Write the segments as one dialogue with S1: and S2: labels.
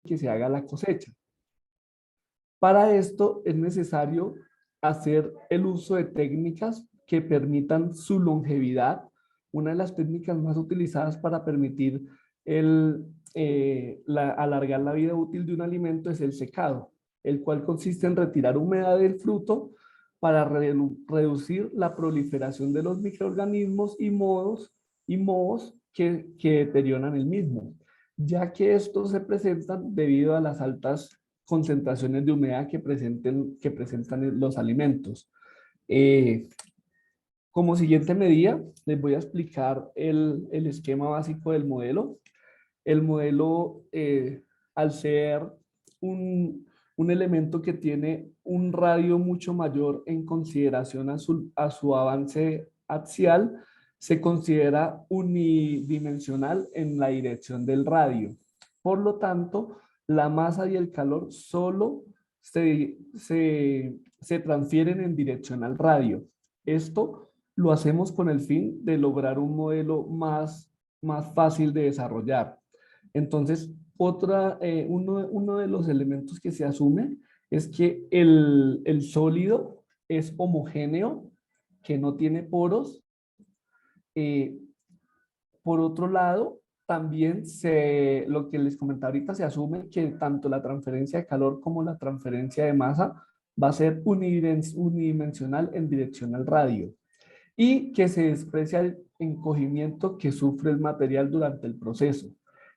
S1: que se haga la cosecha. Para esto es necesario hacer el uso de técnicas que permitan su longevidad. Una de las técnicas más utilizadas para permitir alargar la vida útil de un alimento es el secado, el cual consiste en retirar humedad del fruto para reducir la proliferación de los microorganismos y mohos que deterioran el mismo, ya que estos se presentan debido a las altas concentraciones de humedad que presentan los alimentos. Eh, Como siguiente medida, les voy a explicar el esquema básico del modelo. El modelo, al ser un elemento que tiene un radio mucho mayor en consideración a su avance axial, se considera unidimensional en la dirección del radio. Por lo tanto, la masa y el calor solo se transfieren en dirección al radio. Esto lo hacemos con el fin de lograr un modelo más fácil de desarrollar. Entonces, uno de los elementos que se asume es que el sólido es homogéneo, que no tiene poros. Eh, por otro lado, también lo que les comentaba ahorita, se asume que tanto la transferencia de calor como la transferencia de masa va a ser unidimensional en dirección al radio y que se desprecia el encogimiento que sufre el material durante el proceso.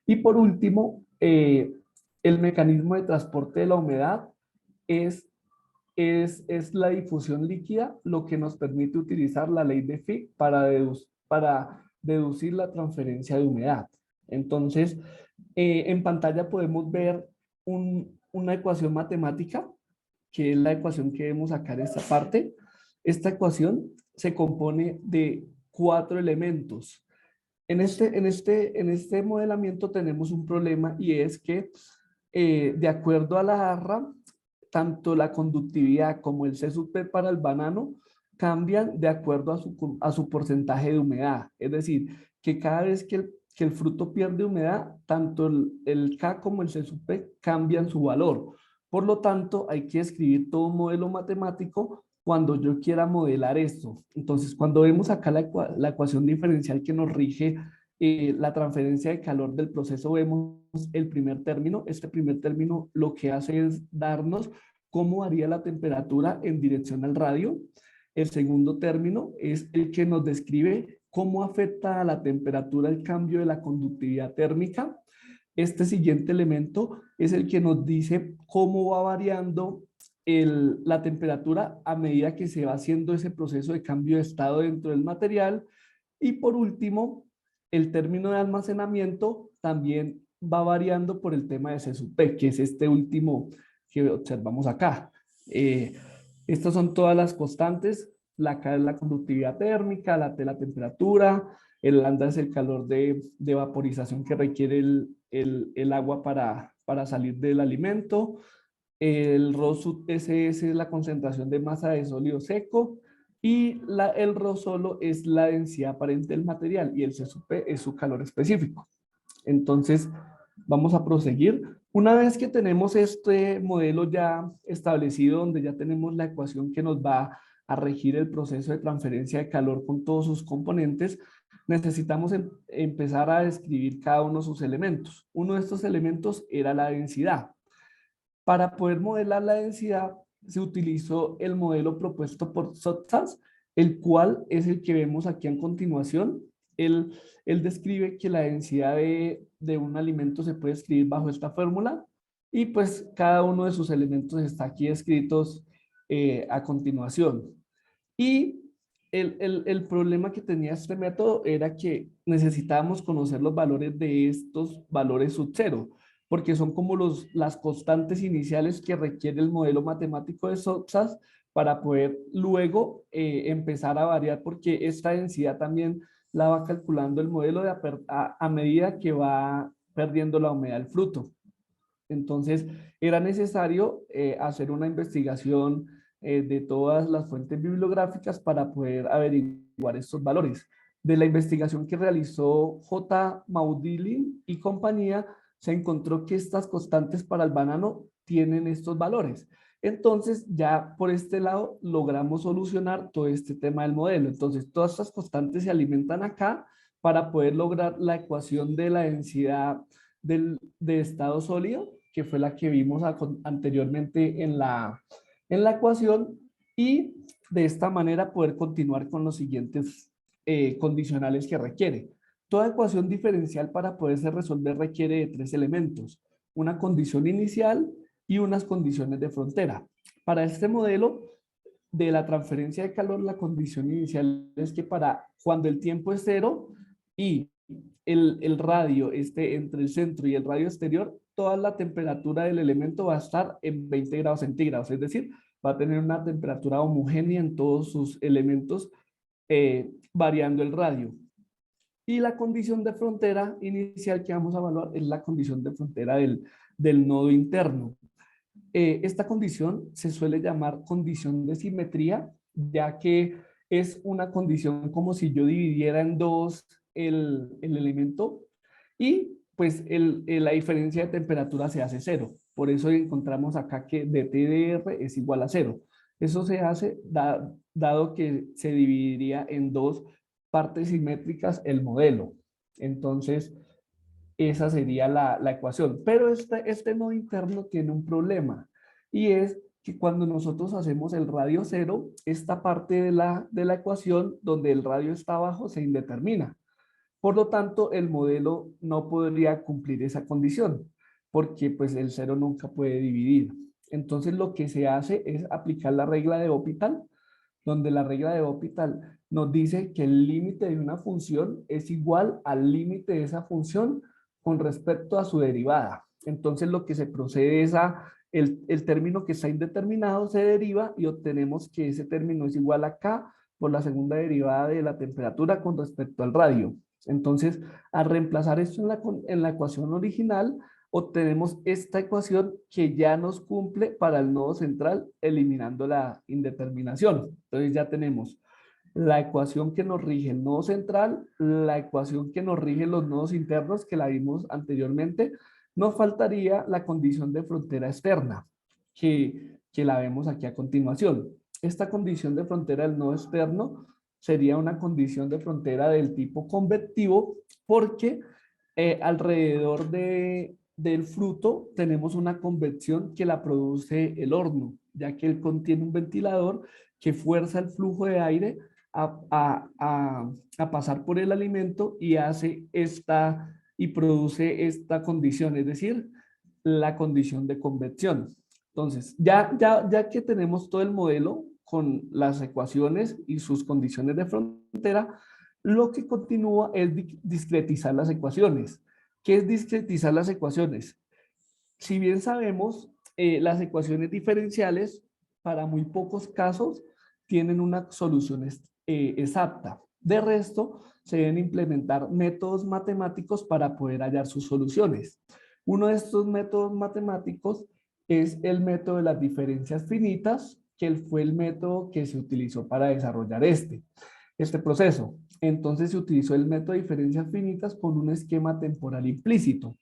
S1: Y por último, el mecanismo de transporte de la humedad es, es la difusión líquida, lo que nos permite utilizar la ley de Fick para deducir la transferencia de humedad. Entonces, en pantalla podemos ver una ecuación matemática, que es la ecuación que vemos acá en esta parte. Esta ecuación se compone de 4 elementos. En este modelamiento tenemos un problema y es que de acuerdo a la jarra, tanto la conductividad como el C sub P para el banano cambian de acuerdo a su porcentaje de humedad. Es decir, que cada vez que el fruto pierde humedad, tanto el K como el C sub P cambian su valor. Por lo tanto, hay que escribir todo un modelo matemático cuando yo quiera modelar esto. Entonces, cuando vemos acá la ecuación diferencial que nos rige la transferencia de calor del proceso, vemos el primer término. Este primer término lo que hace es darnos cómo varía la temperatura en dirección al radio. El segundo término es el que nos describe cómo afecta a la temperatura el cambio de la conductividad térmica. Este siguiente elemento es el que nos dice cómo va variando la temperatura a medida que se va haciendo ese proceso de cambio de estado dentro del material. Y por último, el término de almacenamiento también va variando por el tema de C sub P, que es este último que observamos acá. Estas son todas las constantes. La K es la conductividad térmica, la T la temperatura, el lambda es el calor de vaporización que requiere el agua para salir del alimento. El Rho sub SS es la concentración de masa de sólido seco y el Rho solo es la densidad aparente del material y el C sub P es su calor específico. Entonces, vamos a proseguir. Una vez que tenemos este modelo ya establecido, donde ya tenemos la ecuación que nos va a regir el proceso de transferencia de calor con todos sus componentes, necesitamos empezar a describir cada uno de sus elementos. Uno de estos elementos era la densidad. Para poder modelar la densidad, se utilizó el modelo propuesto por Sotsas, el cual es el que vemos aquí a continuación. Él describe que la densidad de un alimento se puede escribir bajo esta fórmula y pues cada uno de sus elementos está aquí escritos a continuación. Y el problema que tenía este método era que necesitábamos conocer los valores de estos valores sub cero, porque son como las constantes iniciales que requiere el modelo matemático de Sotsas para poder luego empezar a variar, porque esta densidad también la va calculando el modelo a medida que va perdiendo la humedad del fruto. Entonces, era necesario hacer una investigación de todas las fuentes bibliográficas para poder averiguar estos valores. De la investigación que realizó J. Maudilin y compañía, se encontró que estas constantes para el banano tienen estos valores. Entonces, ya por este lado logramos solucionar todo este tema del modelo. Entonces, todas estas constantes se alimentan acá para poder lograr la ecuación de la densidad de estado sólido, que fue la que vimos anteriormente en la ecuación, y de esta manera poder continuar con los siguientes condicionales que requiere. Toda ecuación diferencial para poderse resolver requiere de tres elementos: una condición inicial y unas condiciones de frontera. Para este modelo de la transferencia de calor, la condición inicial es que para cuando el tiempo es cero y el radio esté entre el centro y el radio exterior, toda la temperatura del elemento va a estar en 20 grados centígrados, es decir, va a tener una temperatura homogénea en todos sus elementos, variando el radio. Y la condición de frontera inicial que vamos a evaluar es la condición de frontera del nodo interno. Esta condición se suele llamar condición de simetría, ya que es una condición como si yo dividiera en dos el elemento y pues la diferencia de temperatura se hace cero. Por eso encontramos acá que dTdr es igual a cero. Eso se hace dado que se dividiría en dos partes simétricas el modelo. Entonces, esa sería la ecuación. Pero este nodo interno tiene un problema, y es que cuando nosotros hacemos el radio cero, esta parte de la ecuación donde el radio está abajo se indetermina. Por lo tanto, el modelo no podría cumplir esa condición, porque pues el cero nunca puede dividir. Entonces lo que se hace es aplicar la regla de Hopital, donde la regla de Hopital nos dice que el límite de una función es igual al límite de esa función con respecto a su derivada. Entonces lo que se procede es el término que está indeterminado se deriva y obtenemos que ese término es igual a K por la segunda derivada de la temperatura con respecto al radio. Entonces, al reemplazar esto en la ecuación original, obtenemos esta ecuación que ya nos cumple para el nodo central, eliminando la indeterminación. Entonces ya tenemos la ecuación que nos rige el nodo central, la ecuación que nos rige los nodos internos, que la vimos anteriormente. Nos faltaría la condición de frontera externa, que la vemos aquí a continuación. Esta condición de frontera del nodo externo sería una condición de frontera del tipo convectivo, porque alrededor del fruto tenemos una convección que la produce el horno, ya que él contiene un ventilador que fuerza el flujo de aire a pasar por el alimento y produce esta condición, es decir, la condición de convección. Entonces, ya que tenemos todo el modelo con las ecuaciones y sus condiciones de frontera, lo que continúa es discretizar las ecuaciones. ¿Qué es discretizar las ecuaciones? Si bien sabemos, las ecuaciones diferenciales para muy pocos casos tienen una solución exacta. De resto, se deben implementar métodos matemáticos para poder hallar sus soluciones. Uno de estos métodos matemáticos es el método de las diferencias finitas, que fue el método que se utilizó para desarrollar este proceso. Entonces se utilizó el método de diferencias finitas con un esquema temporal implícito.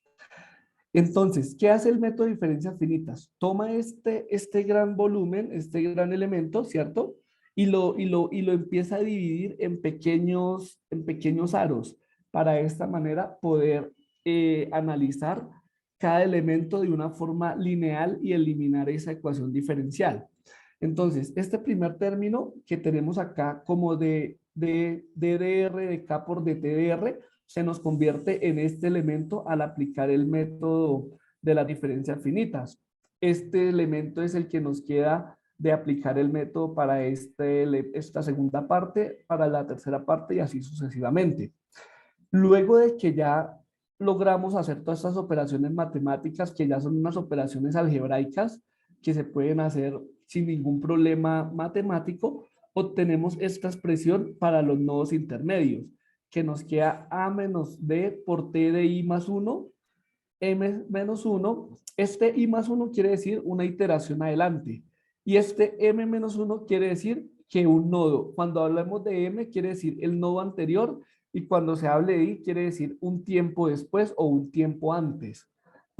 S1: Entonces, ¿qué hace el método de diferencias finitas? Toma este gran volumen, este gran elemento, ¿cierto? Y lo empieza a dividir en pequeños aros, para de esta manera poder analizar cada elemento de una forma lineal y eliminar esa ecuación diferencial. Entonces, este primer término que tenemos acá como de DDR de K por DTDR se nos convierte en este elemento al aplicar el método de las diferencias finitas. Este elemento es el que nos queda de aplicar el método para esta segunda parte, para la tercera parte y así sucesivamente. Luego de que ya logramos hacer todas estas operaciones matemáticas, que ya son unas operaciones algebraicas que se pueden hacer sin ningún problema matemático, obtenemos esta expresión para los nodos intermedios, que nos queda A menos D por T de I más 1, M menos 1. Este I más 1 quiere decir una iteración adelante. Y este M menos 1 quiere decir que un nodo. Cuando hablamos de M quiere decir el nodo anterior, y cuando se hable de I quiere decir un tiempo después o un tiempo antes.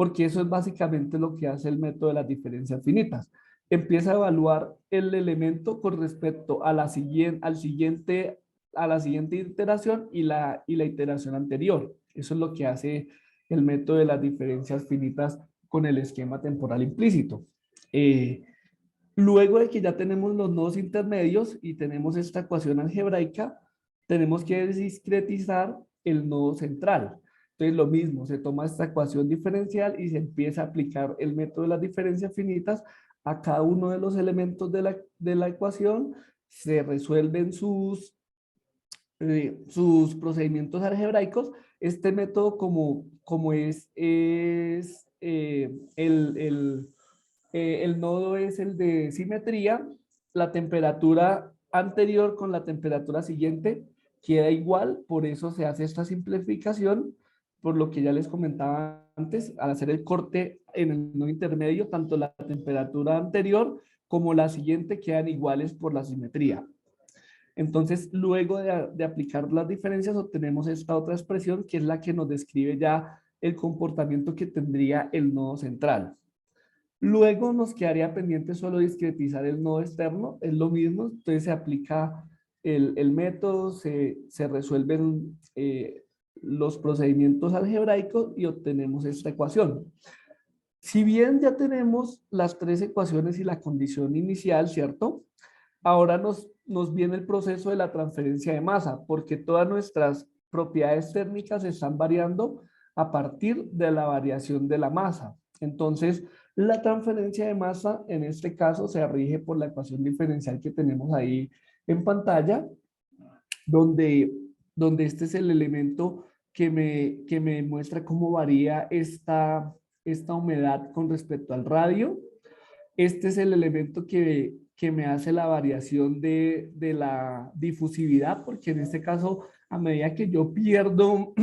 S1: porque eso es básicamente lo que hace el método de las diferencias finitas. Empieza a evaluar el elemento con respecto a a la siguiente iteración y la iteración anterior. Eso es lo que hace el método de las diferencias finitas con el esquema temporal implícito. Luego de que ya tenemos los nodos intermedios y tenemos esta ecuación algebraica, tenemos que discretizar el nodo central. Entonces lo mismo, se toma esta ecuación diferencial y se empieza a aplicar el método de las diferencias finitas a cada uno de los elementos de la ecuación, se resuelven sus procedimientos algebraicos. Este método como el nodo es el de simetría, la temperatura anterior con la temperatura siguiente queda igual, por eso se hace esta simplificación, por lo que ya les comentaba antes, al hacer el corte en el nodo intermedio, tanto la temperatura anterior como la siguiente quedan iguales por la simetría. Entonces, luego de aplicar las diferencias, obtenemos esta otra expresión que es la que nos describe ya el comportamiento que tendría el nodo central. Luego nos quedaría pendiente solo discretizar el nodo externo, es lo mismo, entonces se aplica el método, se resuelven los procedimientos algebraicos y obtenemos esta ecuación. Si bien ya tenemos las tres ecuaciones y la condición inicial, ¿cierto? Ahora nos viene el proceso de la transferencia de masa, porque todas nuestras propiedades térmicas están variando a partir de la variación de la masa. Entonces, la transferencia de masa en este caso se rige por la ecuación diferencial que tenemos ahí en pantalla, donde, donde este es el elemento que me muestra cómo varía esta humedad con respecto al radio. Este es el elemento que me hace la variación de la difusividad, porque en este caso, a medida que yo pierdo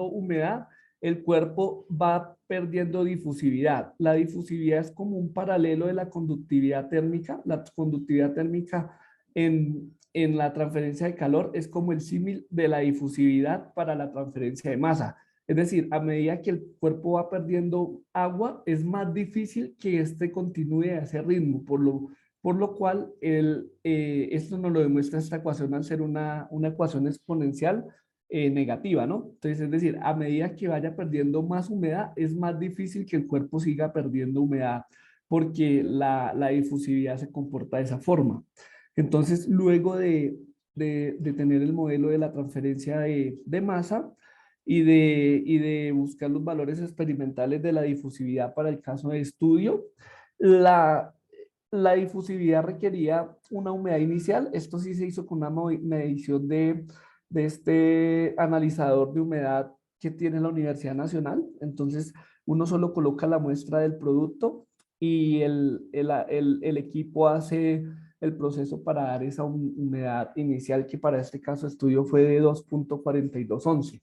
S1: humedad, el cuerpo va perdiendo difusividad. La difusividad es como un paralelo de la conductividad térmica. La conductividad térmica en la transferencia de calor es como el símil de la difusividad para la transferencia de masa. Es decir, a medida que el cuerpo va perdiendo agua, es más difícil que éste continúe a ese ritmo, por lo cual esto nos lo demuestra esta ecuación al ser una ecuación exponencial negativa, ¿no? Entonces, es decir, a medida que vaya perdiendo más humedad, es más difícil que el cuerpo siga perdiendo humedad porque la difusividad se comporta de esa forma. Entonces, luego de tener el modelo de la transferencia de masa, y de buscar los valores experimentales de la difusividad para el caso de estudio. La, la difusividad requería una humedad inicial. Esto sí se hizo con una medición de este analizador de humedad que tiene la Universidad Nacional. Entonces, uno solo coloca la muestra del producto y el equipo hace el proceso para dar esa humedad inicial que para este caso de estudio fue de 2.4211.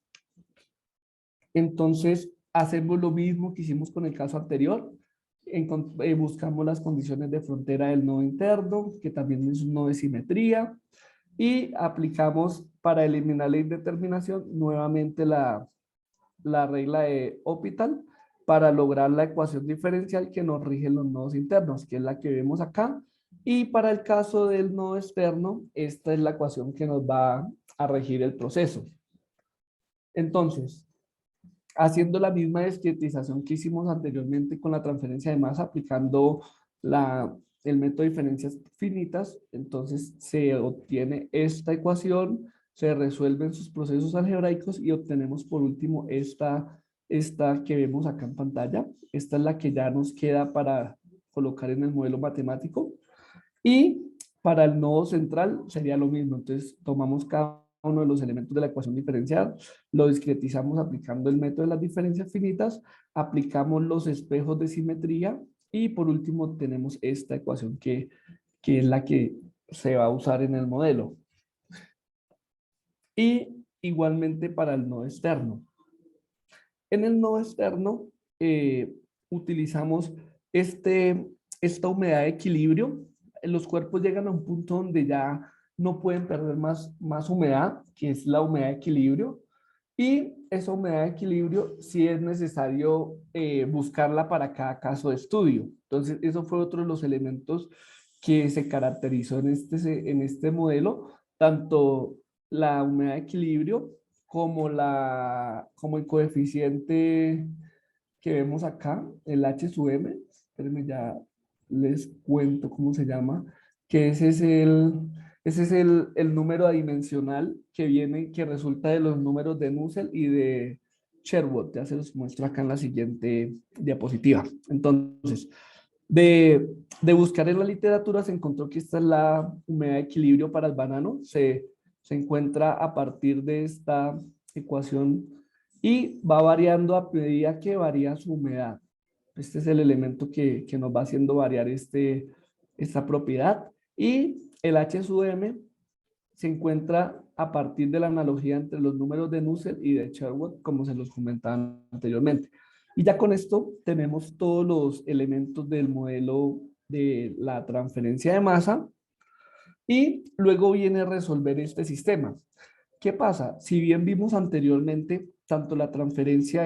S1: Entonces, hacemos lo mismo que hicimos con el caso anterior. Buscamos las condiciones de frontera del nodo interno, que también es un nodo de simetría, y aplicamos para eliminar la indeterminación nuevamente la regla de Hopital para lograr la ecuación diferencial que nos rige los nodos internos, que es la que vemos acá. Y para el caso del nodo externo, esta es la ecuación que nos va a regir el proceso. Entonces, haciendo la misma discretización que hicimos anteriormente con la transferencia de masa, aplicando el método de diferencias finitas, entonces se obtiene esta ecuación, se resuelven sus procesos algebraicos y obtenemos por último esta que vemos acá en pantalla. Esta es la que ya nos queda para colocar en el modelo matemático. Y para el nodo central sería lo mismo. Entonces tomamos cada uno de los elementos de la ecuación diferencial, lo discretizamos aplicando el método de las diferencias finitas, aplicamos los espejos de simetría y por último tenemos esta ecuación que es la que se va a usar en el modelo. Y igualmente para el nodo externo. En el nodo externo utilizamos esta humedad de equilibrio. Los cuerpos llegan a un punto donde ya no pueden perder más humedad, que es la humedad de equilibrio. Y esa humedad de equilibrio sí es necesario buscarla para cada caso de estudio. Entonces, eso fue otro de los elementos que se caracterizó en este modelo, tanto la humedad de equilibrio como, como el coeficiente que vemos acá, el H sub M. Espérenme, ya les cuento cómo se llama, que ese es el número adimensional que viene, que resulta de los números de Nusselt y de Sherwood. Ya se los muestro acá en la siguiente diapositiva. Entonces, de buscar en la literatura se encontró que esta es la humedad de equilibrio para el banano. Se encuentra a partir de esta ecuación y va variando a medida que varía su humedad. Este es el elemento que nos va haciendo variar esta propiedad. Y el H sub M se encuentra a partir de la analogía entre los números de Nusselt y de Sherwood, como se los comentaba anteriormente. Y ya con esto tenemos todos los elementos del modelo de la transferencia de masa y luego viene resolver este sistema. ¿Qué pasa? Si bien vimos anteriormente tanto la transferencia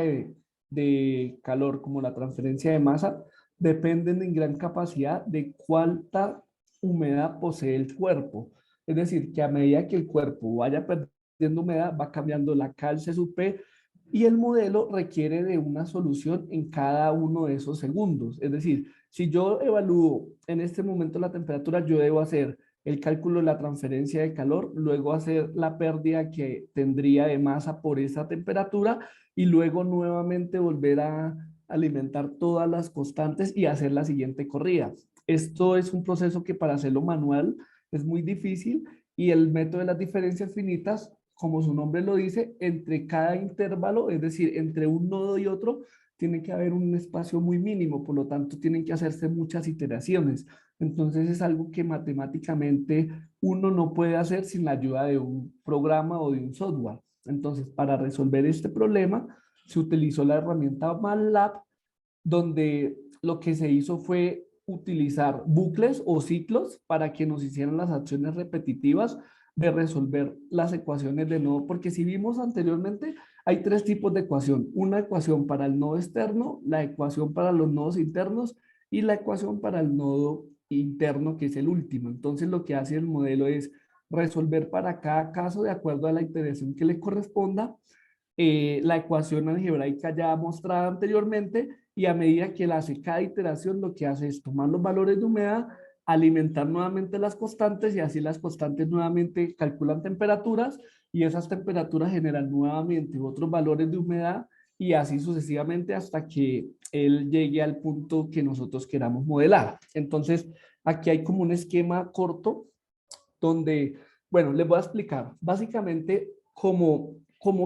S1: de calor como la transferencia de masa, dependen en gran capacidad de cuánta humedad posee el cuerpo. Es decir, que a medida que el cuerpo vaya perdiendo humedad, va cambiando la calce sub P y el modelo requiere de una solución en cada uno de esos segundos. Es decir, si yo evalúo en este momento la temperatura, yo debo hacer el cálculo de la transferencia de calor, luego hacer la pérdida que tendría de masa por esa temperatura y luego nuevamente volver a alimentar todas las constantes y hacer la siguiente corrida. Esto es un proceso que para hacerlo manual es muy difícil y el método de las diferencias finitas, como su nombre lo dice, entre cada intervalo, es decir, entre un nodo y otro, tiene que haber un espacio muy mínimo, por lo tanto tienen que hacerse muchas iteraciones. Entonces es algo que matemáticamente uno no puede hacer sin la ayuda de un programa o de un software. Entonces, para resolver este problema, se utilizó la herramienta MATLAB, donde lo que se hizo fue utilizar bucles o ciclos para que nos hicieran las acciones repetitivas de resolver las ecuaciones de nodo, porque si vimos anteriormente, hay tres tipos de ecuación. Una ecuación para el nodo externo, la ecuación para los nodos internos y la ecuación para el nodo interno, que es el último. Entonces, lo que hace el modelo es resolver para cada caso de acuerdo a la iteración que le corresponda la ecuación algebraica ya mostrada anteriormente y a medida que la hace cada iteración, lo que hace es tomar los valores de humedad, alimentar nuevamente las constantes y así las constantes nuevamente calculan temperaturas y esas temperaturas generan nuevamente otros valores de humedad y así sucesivamente hasta que él llegue al punto que nosotros queramos modelar. Entonces, aquí hay como un esquema corto donde, bueno, les voy a explicar. Básicamente, cómo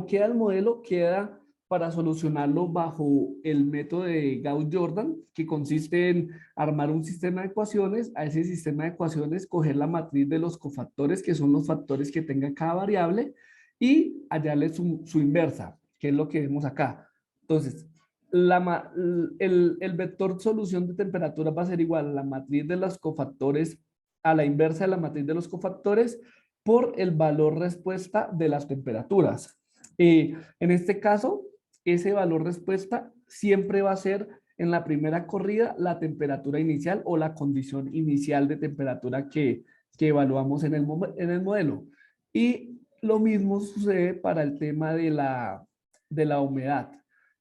S1: queda el modelo, queda para solucionarlo bajo el método de Gauss-Jordan, que consiste en armar un sistema de ecuaciones, a ese sistema de ecuaciones coger la matriz de los cofactores, que son los factores que tenga cada variable, y hallarle su inversa, que es lo que vemos acá. Entonces, el vector solución de temperatura va a ser igual a la matriz de los cofactores a la inversa de la matriz de los cofactores por el valor respuesta de las temperaturas. En este caso, ese valor respuesta siempre va a ser en la primera corrida la temperatura inicial o la condición inicial de temperatura que evaluamos en en el modelo. Y lo mismo sucede para el tema de la humedad.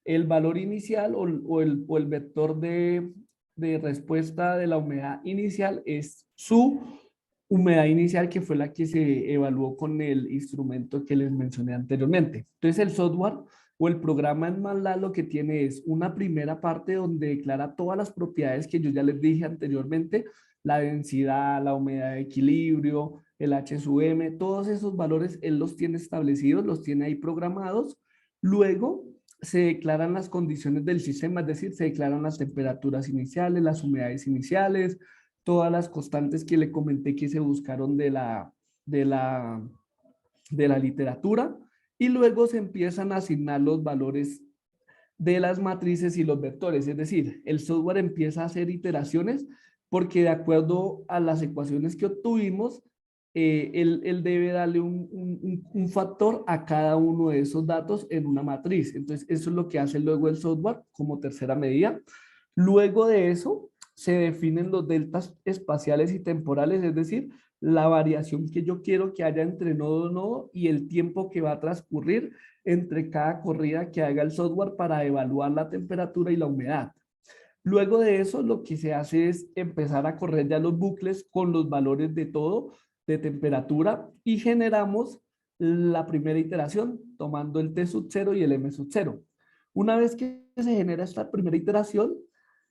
S1: El valor inicial o el vector de respuesta de la humedad inicial es su humedad inicial, que fue la que se evaluó con el instrumento que les mencioné anteriormente. Entonces el software o el programa en MATLAB lo que tiene es una primera parte donde declara todas las propiedades que yo ya les dije anteriormente, la densidad, la humedad de equilibrio, el H sub M, todos esos valores él los tiene establecidos, los tiene ahí programados. Luego se declaran las condiciones del sistema, es decir, se declaran las temperaturas iniciales, las humedades iniciales, todas las constantes que le comenté que se buscaron de la, de la literatura y luego se empiezan a asignar los valores de las matrices y los vectores, es decir, el software empieza a hacer iteraciones porque de acuerdo a las ecuaciones que obtuvimos, él debe darle un factor a cada uno de esos datos en una matriz. Entonces, eso es lo que hace luego el software como tercera medida. Luego de eso, se definen los deltas espaciales y temporales, es decir, la variación que yo quiero que haya entre nodo a nodo y el tiempo que va a transcurrir entre cada corrida que haga el software para evaluar la temperatura y la humedad. Luego de eso, lo que se hace es empezar a correr ya los bucles con los valores de todo, de temperatura, y generamos la primera iteración tomando el T sub 0 y el M sub 0. Una vez que se genera esta primera iteración,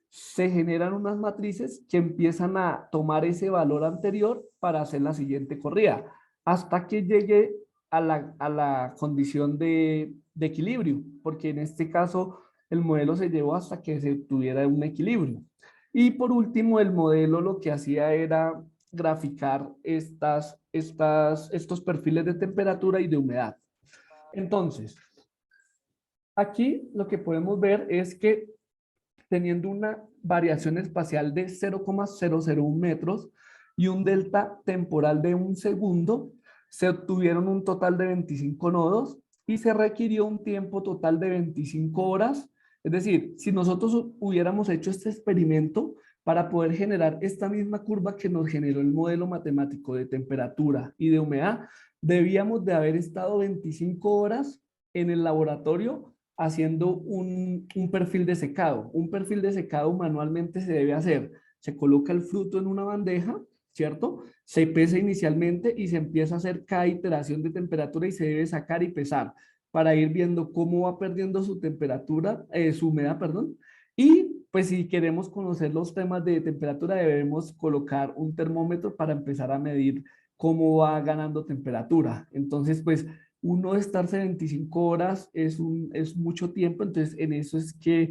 S1: se generan unas matrices que empiezan a tomar ese valor anterior para hacer la siguiente corrida, hasta que llegue a la condición de equilibrio, porque en este caso el modelo se llevó hasta que se tuviera un equilibrio. Y por último, el modelo lo que hacía era graficar estos perfiles de temperatura y de humedad. Entonces, aquí lo que podemos ver es que teniendo una variación espacial de 0,001 metros y un delta temporal de un segundo, se obtuvieron un total de 25 nodos y se requirió un tiempo total de 25 horas. Es decir, si nosotros hubiéramos hecho este experimento para poder generar esta misma curva que nos generó el modelo matemático de temperatura y de humedad, debíamos de haber estado 25 horas en el laboratorio haciendo un perfil de secado. Un perfil de secado manualmente se debe hacer. Se coloca el fruto en una bandeja, ¿cierto? Se pesa inicialmente y se empieza a hacer cada iteración de temperatura y se debe sacar y pesar para ir viendo cómo va perdiendo su temperatura, su humedad, perdón. Y pues si queremos conocer los temas de temperatura, debemos colocar un termómetro para empezar a medir cómo va ganando temperatura. Entonces, pues uno estarse 25 horas es mucho tiempo, entonces en eso es que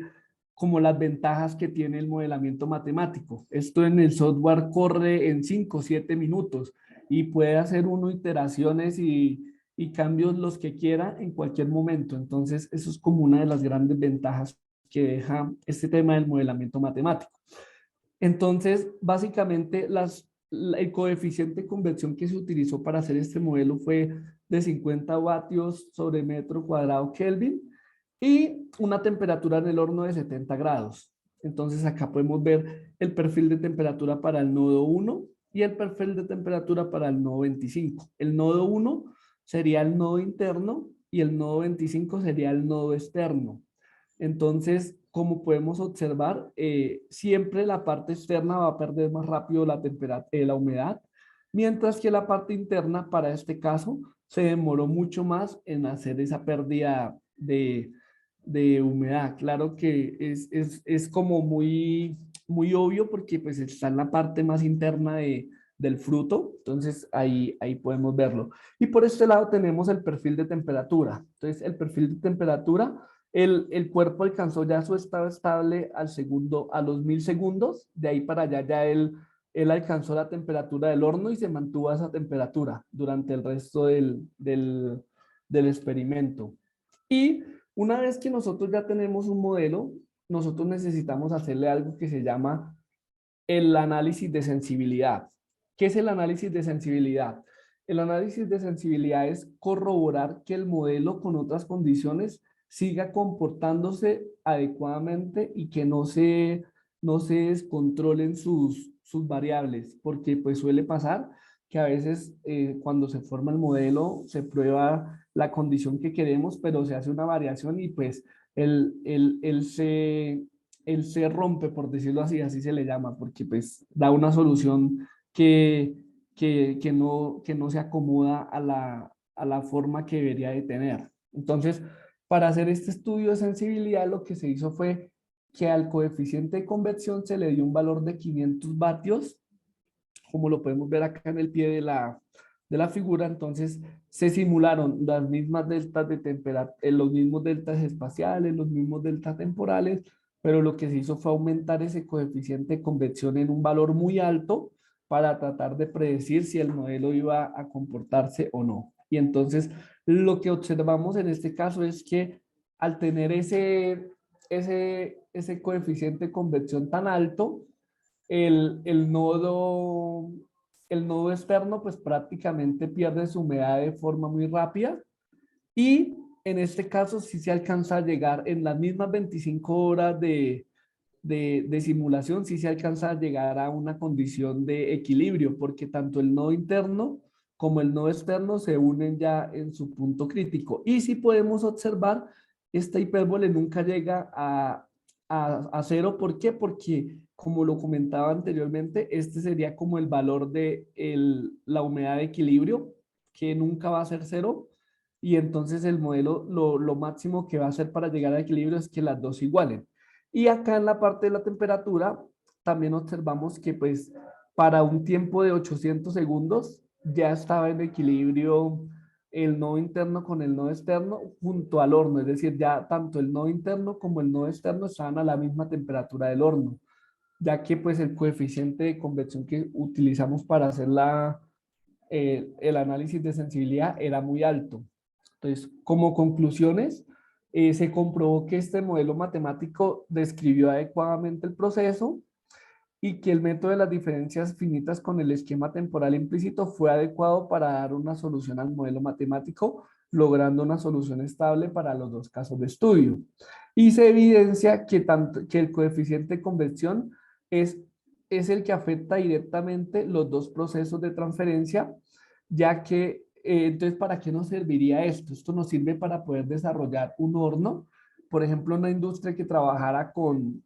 S1: como las ventajas que tiene el modelamiento matemático. Esto en el software corre en 5 o 7 minutos y puede hacer uno iteraciones y cambios los que quiera en cualquier momento. Entonces eso es como una de las grandes ventajas que deja este tema del modelamiento matemático. Entonces, básicamente, el coeficiente de conversión que se utilizó para hacer este modelo fue de 50 vatios sobre metro cuadrado Kelvin y una temperatura en el horno de 70 grados. Entonces, acá podemos ver el perfil de temperatura para el nodo 1 y el perfil de temperatura para el nodo 25. El nodo 1 sería el nodo interno y el nodo 25 sería el nodo externo. Entonces, como podemos observar, siempre la parte externa va a perder más rápido la temperatura, la humedad, mientras que la parte interna, para este caso, se demoró mucho más en hacer esa pérdida de humedad. Claro que es como muy obvio porque pues está en la parte más interna del fruto, entonces ahí podemos verlo. Y por este lado tenemos el perfil de temperatura. Entonces, el perfil de temperatura el cuerpo alcanzó ya su estado estable al segundo, a los 1000 segundos. De ahí para allá ya él alcanzó la temperatura del horno y se mantuvo a esa temperatura durante el resto del experimento. Y una vez que nosotros ya tenemos un modelo, nosotros necesitamos hacerle algo que se llama el análisis de sensibilidad. ¿Qué es el análisis de sensibilidad? El análisis de sensibilidad es corroborar que el modelo con otras condiciones siga comportándose adecuadamente y que no se descontrolen sus variables, porque pues suele pasar que a veces cuando se forma el modelo se prueba la condición que queremos, pero se hace una variación y pues él se rompe, por decirlo así, así se le llama, porque pues da una solución que, que no se acomoda a la forma que debería de tener. Entonces, para hacer este estudio de sensibilidad, lo que se hizo fue que al coeficiente de conversión se le dio un valor de 500 vatios, como lo podemos ver acá en el pie de la figura. Entonces se simularon las mismas deltas de temperatura, los mismos deltas espaciales, los mismos deltas temporales, pero lo que se hizo fue aumentar ese coeficiente de convección en un valor muy alto para tratar de predecir si el modelo iba a comportarse o no. Y entonces lo que observamos en este caso es que al tener ese coeficiente de convección tan alto, el nodo el nodo externo pues prácticamente pierde su humedad de forma muy rápida y en este caso sí se alcanza a llegar en las mismas 25 horas de simulación, sí se alcanza a llegar a una condición de equilibrio, porque tanto el nodo interno como el nodo externo se unen ya en su punto crítico. Y si podemos observar, esta hipérbole nunca llega a cero. ¿Por qué? Porque, como lo comentaba anteriormente, este sería como el valor de la humedad de equilibrio, que nunca va a ser cero. Y entonces el modelo, lo máximo que va a hacer para llegar al equilibrio es que las dos se igualen. Y acá en la parte de la temperatura, también observamos que pues para un tiempo de 800 segundos ya estaba en equilibrio el nodo interno con el nodo externo junto al horno, es decir, ya tanto el nodo interno como el nodo externo estaban a la misma temperatura del horno, ya que pues el coeficiente de convección que utilizamos para hacer el análisis de sensibilidad era muy alto. Entonces, como conclusiones, se comprobó que este modelo matemático describió adecuadamente el proceso y que el método de las diferencias finitas con el esquema temporal implícito fue adecuado para dar una solución al modelo matemático, logrando una solución estable para los dos casos de estudio. Y se evidencia que el coeficiente de convección es, es el que afecta directamente los dos procesos de transferencia, ya que, entonces, ¿para qué nos serviría esto? Esto nos sirve para poder desarrollar un horno, por ejemplo, una industria que trabajara con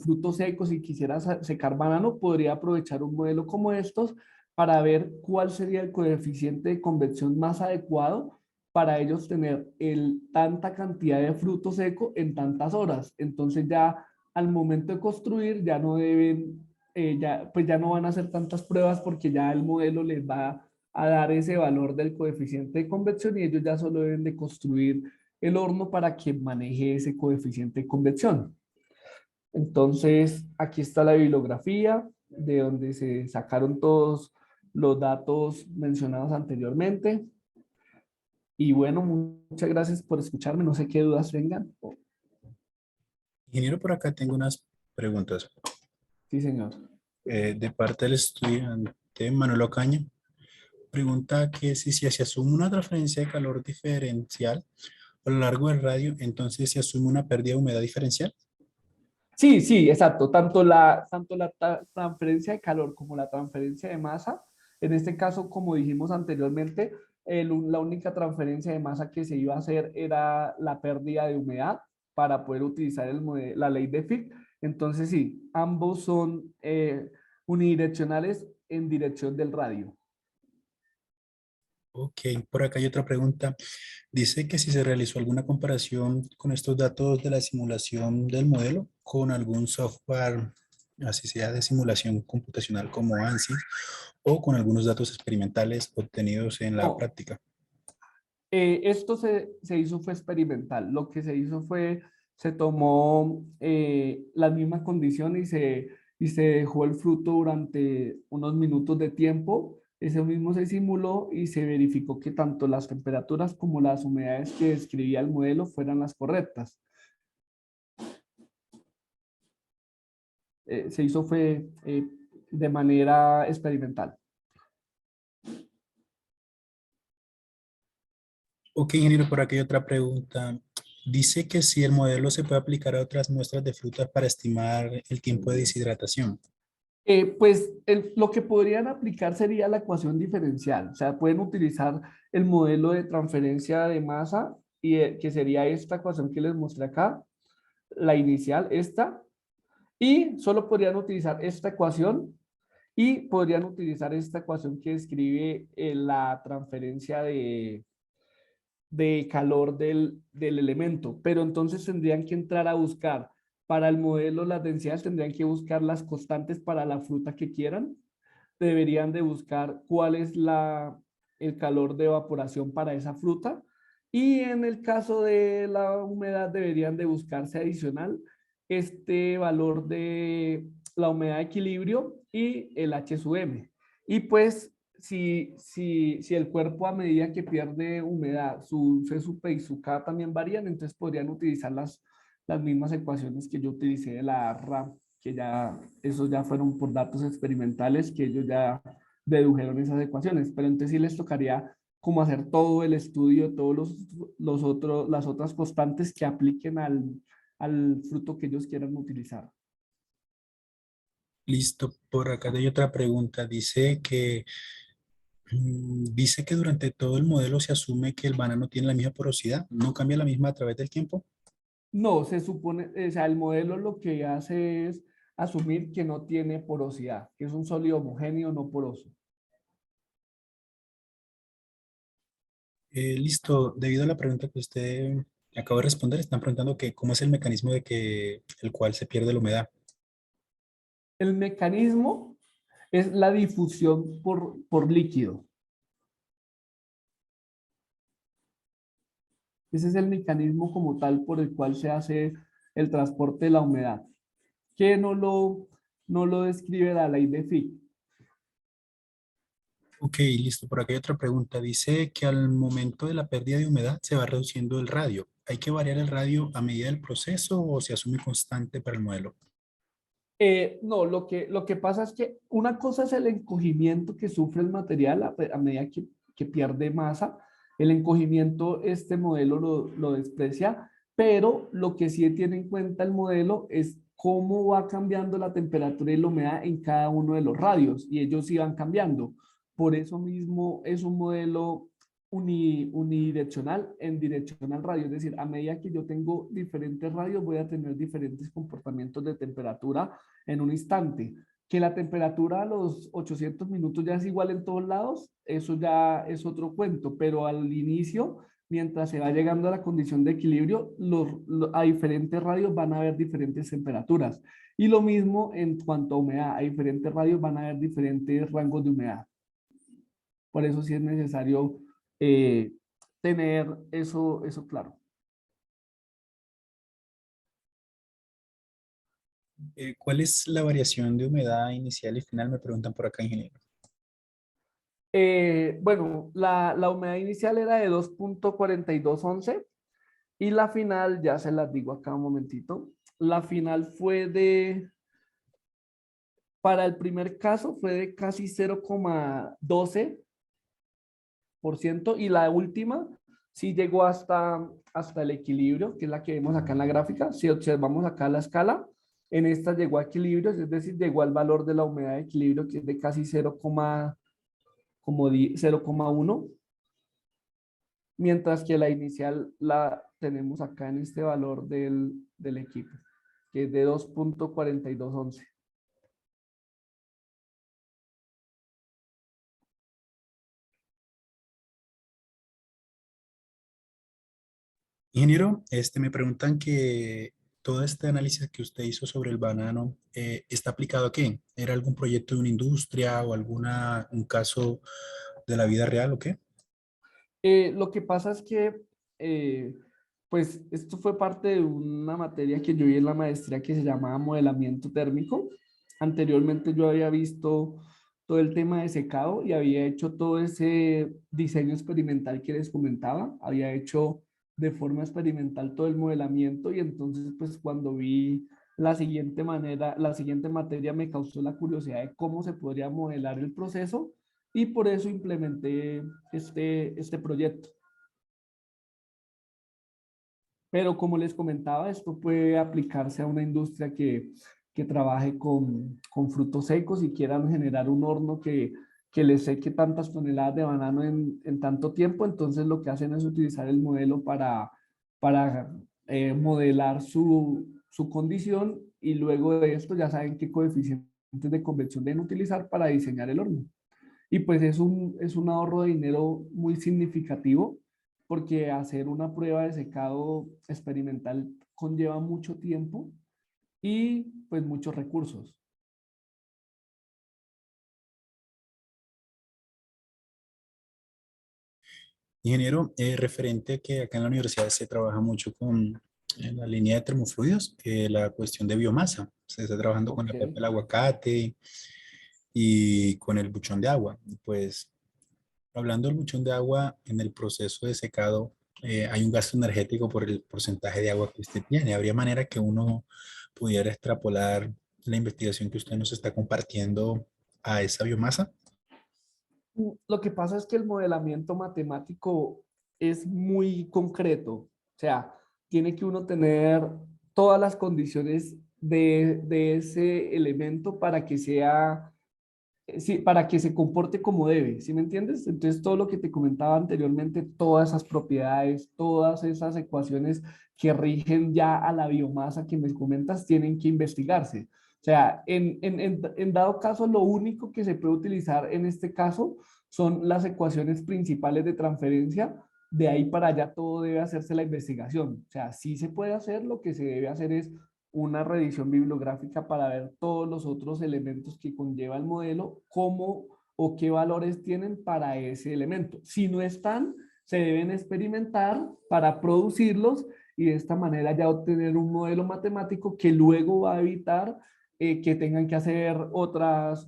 S1: frutos secos y quisiera secar banano, podría aprovechar un modelo como estos para ver cuál sería el coeficiente de convección más adecuado para ellos tener tanta cantidad de fruto seco en tantas horas. Entonces ya al momento de construir ya no deben, pues ya no van a hacer tantas pruebas porque ya el modelo les va a dar ese valor del coeficiente de convección y ellos ya solo deben de construir el horno para que maneje ese coeficiente de convección. Entonces, aquí está la bibliografía de donde se sacaron todos los datos mencionados anteriormente. Y bueno, muchas gracias por escucharme. No sé qué dudas tengan.
S2: Ingeniero, por acá tengo unas preguntas.
S1: Sí, señor.
S2: De parte del estudiante Manuel Ocaña, pregunta que si se asume una transferencia de calor diferencial a lo largo del radio, entonces se asume una pérdida de humedad diferencial.
S1: Sí, sí, exacto. Tanto la transferencia de calor como la transferencia de masa, en este caso, como dijimos anteriormente, la única transferencia de masa que se iba a hacer era la pérdida de humedad para poder utilizar la ley de Fick. Entonces, sí, ambos son unidireccionales en dirección del radio.
S2: Ok, por acá hay otra pregunta. Dice que si se realizó alguna comparación con estos datos de la simulación del modelo con algún software, así sea de simulación computacional como ANSYS, o con algunos datos experimentales obtenidos en la
S1: No,
S2: práctica.
S1: esto se hizo fue experimental. Lo que se hizo fue, se tomó las mismas condiciones y se dejó el fruto durante unos minutos de tiempo. Ese mismo se simuló y se verificó que tanto las temperaturas como las humedades que describía el modelo fueran las correctas. Se hizo fue de manera experimental.
S2: Ok, ingeniero, por aquí hay otra pregunta. Dice que si el modelo se puede aplicar a otras muestras de frutas para estimar el tiempo de deshidratación.
S1: Pues lo que podrían aplicar sería la ecuación diferencial. O sea, pueden utilizar el modelo de transferencia de masa, que sería esta ecuación que les mostré acá, la inicial, esta, y solo podrían utilizar esta ecuación y podrían utilizar esta ecuación que describe la transferencia de calor del elemento, pero entonces tendrían que entrar a buscar para el modelo las densidades, tendrían que buscar las constantes para la fruta que quieran, deberían de buscar cuál es el calor de evaporación para esa fruta y en el caso de la humedad deberían de buscarse adicional este valor de la humedad de equilibrio y el H sub M. Y pues si el cuerpo a medida que pierde humedad, su C sub P y su K también varían, entonces podrían utilizar las mismas ecuaciones que yo utilicé de la RAM, que ya, esos ya fueron por datos experimentales que ellos ya dedujeron esas ecuaciones, pero entonces sí les tocaría como hacer todo el estudio, todos las otras constantes que apliquen al fruto que ellos quieran utilizar.
S2: Listo, por acá hay otra pregunta. Dice que durante todo el modelo se asume que el banano tiene la misma porosidad, no cambia la misma a través del tiempo.
S1: No, se supone, o sea, el modelo lo que hace es asumir que no tiene porosidad, que es un sólido homogéneo no poroso.
S2: Listo, debido a la pregunta que usted acaba de responder, están preguntando que cómo es el mecanismo de que el cual se pierde la humedad.
S1: El mecanismo es la difusión por líquido. Ese es el mecanismo como tal por el cual se hace el transporte de la humedad, que no lo describe la ley de Fick.
S2: Ok, listo, por acá hay otra pregunta. Dice que al momento de la pérdida de humedad se va reduciendo el radio. ¿Hay que variar el radio a medida del proceso o se asume constante para el modelo?
S1: No, lo que pasa es que una cosa es el encogimiento que sufre el material a medida que pierde masa. El encogimiento, este modelo lo desprecia, pero lo que sí tiene en cuenta el modelo es cómo va cambiando la temperatura y la humedad en cada uno de los radios, y ellos sí van cambiando. Por eso mismo es un modelo unidireccional en dirección al radio, es decir, a medida que yo tengo diferentes radios voy a tener diferentes comportamientos de temperatura en un instante. Que la temperatura a los 800 minutos ya es igual en todos lados, eso ya es otro cuento, pero al inicio, mientras se va llegando a la condición de equilibrio, a diferentes radios van a haber diferentes temperaturas. Y lo mismo en cuanto a humedad, a diferentes radios van a haber diferentes rangos de humedad. Por eso sí es necesario eh, tener eso claro.
S2: ¿Cuál es la variación de humedad inicial y final? Me preguntan por acá, ingeniero.
S1: Bueno, la humedad inicial era de 2,4211 y la final, ya se las digo acá un momentito, la final fue para el primer caso fue de casi 0,12% y la última sí llegó hasta el equilibrio, que es la que vemos acá en la gráfica. Si observamos acá la escala, en esta llegó a equilibrio, es decir, llegó al valor de la humedad de equilibrio, que es de casi 0,1, mientras que la inicial la tenemos acá en este valor del equipo, que es de 2,4211.
S2: Ingeniero, me preguntan que todo este análisis que usted hizo sobre el banano, ¿está aplicado a qué? ¿Era algún proyecto de una industria o un caso de la vida real o qué?
S1: Lo que pasa es que, eh, pues, esto fue parte de una materia que yo vi en la maestría que se llamaba modelamiento térmico. Anteriormente yo había visto todo el tema de secado y había hecho todo ese diseño experimental que les comentaba. Había hecho de forma experimental todo el modelamiento y entonces, pues, cuando vi la siguiente materia me causó la curiosidad de cómo se podría modelar el proceso y por eso implementé este proyecto. Pero como les comentaba, esto puede aplicarse a una industria que trabaje con frutos secos y quieran generar un horno que les seque tantas toneladas de banano en tanto tiempo. Entonces lo que hacen es utilizar el modelo para modelar su condición y luego de esto ya saben qué coeficientes de convección deben utilizar para diseñar el horno. Y pues es un ahorro de dinero muy significativo porque hacer una prueba de secado experimental conlleva mucho tiempo y pues muchos recursos.
S2: Ingeniero, referente a que acá en la universidad se trabaja mucho con en la línea de termofluidos, la cuestión de biomasa. Se está trabajando con
S1: Ok,
S2: la pepa del aguacate y con el buchón de agua. Pues hablando del buchón de agua, en el proceso de secado hay un gasto energético por el porcentaje de agua que usted tiene. ¿Habría manera que uno pudiera extrapolar la investigación que usted nos está compartiendo a esa biomasa?
S1: Lo que pasa es que el modelamiento matemático es muy concreto, o sea, tiene que uno tener todas las condiciones de ese elemento para que sea, sí, para que se comporte como debe, ¿sí me entiendes? Entonces, todo lo que te comentaba anteriormente, todas esas propiedades, todas esas ecuaciones que rigen ya a la biomasa que me comentas, tienen que investigarse. O sea, en dado caso, lo único que se puede utilizar en este caso son las ecuaciones principales de transferencia. De ahí para allá todo debe hacerse la investigación. O sea, sí se puede hacer, lo que se debe hacer es una revisión bibliográfica para ver todos los otros elementos que conlleva el modelo, cómo o qué valores tienen para ese elemento. Si no están, se deben experimentar para producirlos y de esta manera ya obtener un modelo matemático que luego va a evitar que tengan que hacer otros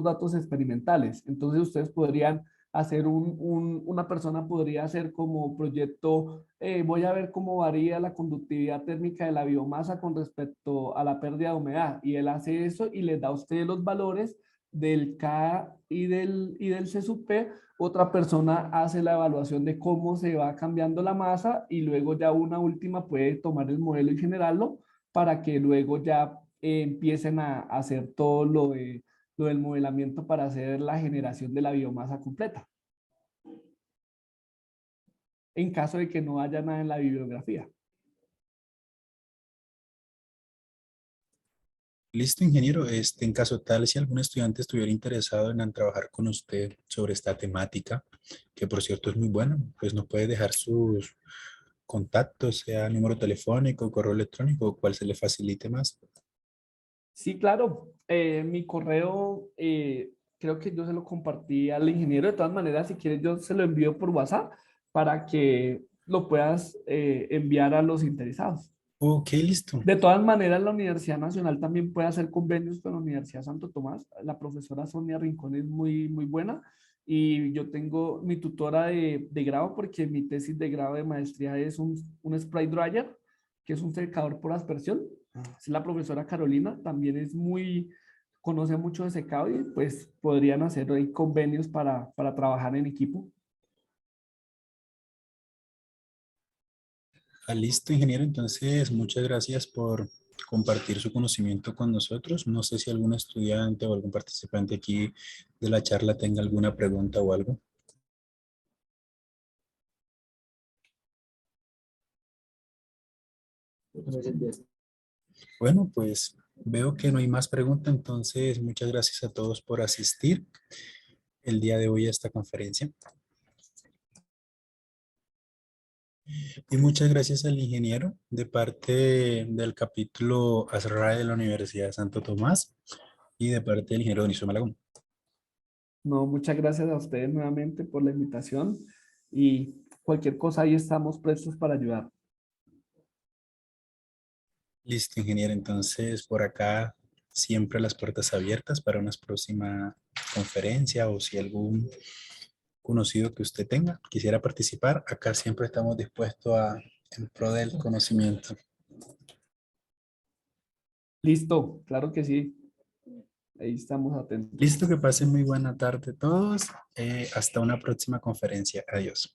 S1: datos experimentales. Entonces ustedes podrían hacer una persona podría hacer como proyecto, voy a ver cómo varía la conductividad térmica de la biomasa con respecto a la pérdida de humedad. Y él hace eso y les da a ustedes los valores del K y del C sub P. Otra persona hace la evaluación de cómo se va cambiando la masa y luego ya una última puede tomar el modelo y generarlo para que luego ya empiecen a hacer todo lo del modelamiento para hacer la generación de la biomasa completa, en caso de que no haya nada en la bibliografía.
S2: Listo, ingeniero. En caso tal, si algún estudiante estuviera interesado en trabajar con usted sobre esta temática, que por cierto es muy buena, pues nos puede dejar sus contactos, sea número telefónico, correo electrónico, o cual se le facilite más.
S1: Sí, claro. Mi correo, creo que yo se lo compartí al ingeniero. De todas maneras, si quieres, yo se lo envío por WhatsApp para que lo puedas enviar a los interesados.
S2: Ok, listo.
S1: De todas maneras, la Universidad Nacional también puede hacer convenios con la Universidad Santo Tomás. La profesora Sonia Rincón es muy, muy buena y yo tengo mi tutora de grado porque mi tesis de grado de maestría es un spray dryer, que es un secador por aspersión. Es la profesora Carolina, también es muy, conoce mucho de secado y pues podrían hacer ahí convenios para trabajar en equipo.
S2: Ah, listo, ingeniero. Entonces, muchas gracias por compartir su conocimiento con nosotros. No sé si algún estudiante o algún participante aquí de la charla tenga alguna pregunta o algo. Bueno, pues veo que no hay más preguntas, entonces muchas gracias a todos por asistir el día de hoy a esta conferencia. Y muchas gracias al ingeniero de parte del capítulo ASRAE de la Universidad de Santo Tomás y de parte del ingeniero Dionisio Malagón.
S1: No, muchas gracias a ustedes nuevamente por la invitación y cualquier cosa ahí estamos prestos para ayudar.
S2: Listo, ingeniero. Entonces, por acá siempre las puertas abiertas para una próxima conferencia o si algún conocido que usted tenga quisiera participar, acá siempre estamos dispuestos a en pro del conocimiento.
S1: Listo, claro que sí. Ahí estamos atentos.
S2: Listo, que pasen muy buena tarde todos. Hasta una próxima conferencia. Adiós.